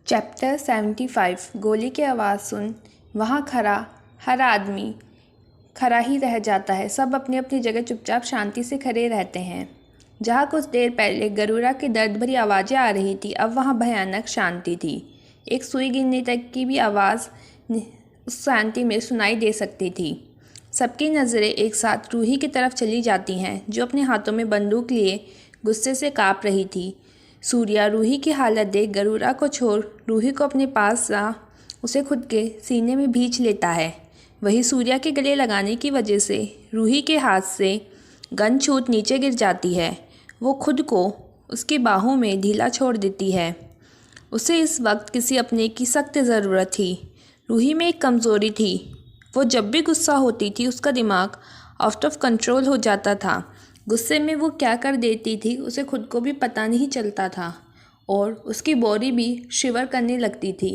Chapter 75 गोली की आवाज़ सुन वहाँ खड़ा हर आदमी खड़ा ही रह जाता है। सब अपनी अपनी जगह चुपचाप शांति से खड़े रहते हैं। जहाँ कुछ देर पहले गरुड़ा की दर्द भरी आवाज़ें आ रही थी, अब वहाँ भयानक शांति थी। एक सुई गिनने तक की भी आवाज़ उस शांति में सुनाई दे सकती थी। सबकी नज़रें एक साथ रूही की तरफ चली जाती हैं, जो अपने हाथों में बंदूक लिए गुस्से से काँप रही थी। सूर्या रूही की हालत देख गरुड़ा को छोड़ रूही को अपने पास ला उसे खुद के सीने में भींच लेता है। वही सूर्या के गले लगाने की वजह से रूही के हाथ से गन छूट नीचे गिर जाती है। वो खुद को उसकी बाहों में ढीला छोड़ देती है। उसे इस वक्त किसी अपने की सख्त ज़रूरत थी। रूही में एक कमज़ोरी थी, वो जब भी गुस्सा होती थी उसका दिमाग आउट ऑफ कंट्रोल हो जाता था। गुस्से में वो क्या कर देती थी उसे खुद को भी पता नहीं चलता था और उसकी बॉडी भी शिवर करने लगती थी।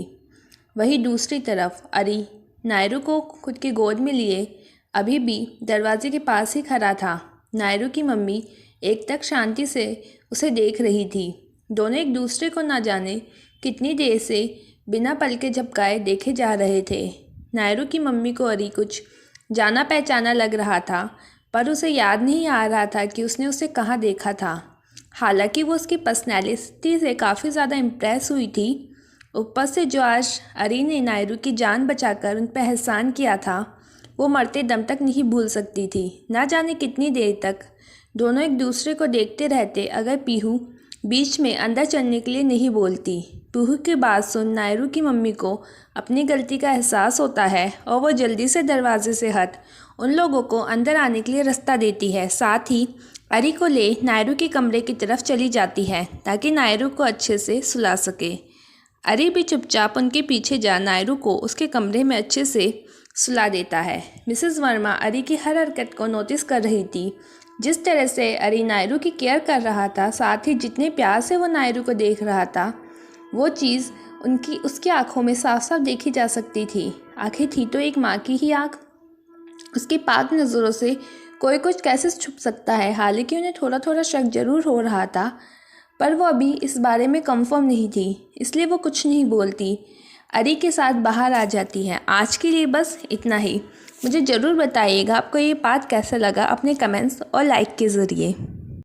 वही दूसरी तरफ अरी नायरू को खुद की गोद में लिए अभी भी दरवाजे के पास ही खड़ा था। नायरू की मम्मी एक तक शांति से उसे देख रही थी। दोनों एक दूसरे को ना जाने कितनी देर से बिना पलके झपकाए देखे जा रहे थे। नायरू की मम्मी को अरी कुछ जाना पहचाना लग रहा था, पर उसे याद नहीं आ रहा था कि उसने उसे कहाँ देखा था। हालांकि वो उसकी पर्सनैलिटी से काफ़ी ज़्यादा इम्प्रेस हुई थी। ऊपर से जो आज अरी ने नायरू की जान बचाकर उन पर एहसान किया था, वो मरते दम तक नहीं भूल सकती थी। ना जाने कितनी देर तक दोनों एक दूसरे को देखते रहते अगर पीहू बीच में अंदर चलने के लिए नहीं बोलती। पीहू की बात सुन नायरू की मम्मी को अपनी गलती का एहसास होता है और वो जल्दी से दरवाजे से हट उन लोगों को अंदर आने के लिए रास्ता देती है। साथ ही अरी को ले नायरू के कमरे की तरफ चली जाती है ताकि नायरू को अच्छे से सुला सके। अरी भी चुपचाप उनके पीछे जा नायरू को उसके कमरे में अच्छे से सुला देता है। मिसेस वर्मा अरी की हर हरकत को नोटिस कर रही थी। जिस तरह से अरी नायरू की केयर कर रहा था, साथ ही जितने प्यार से वो नायरू को देख रहा था, वो चीज़ उसकी आंखों में साफ साफ देखी जा सकती थी। आंखें थी तो एक माँ की ही आँख। उसकी पाक नज़रों से कोई कुछ कैसे छुप सकता है। हालांकि उन्हें थोड़ा थोड़ा शक जरूर हो रहा था, पर वो अभी इस बारे में कंफर्म नहीं थी, इसलिए वो कुछ नहीं बोलती। अरी के साथ बाहर आ जाती है। आज के लिए बस इतना ही। मुझे ज़रूर बताइएगा आपको ये पार्ट कैसा लगा अपने कमेंट्स और लाइक के ज़रिए।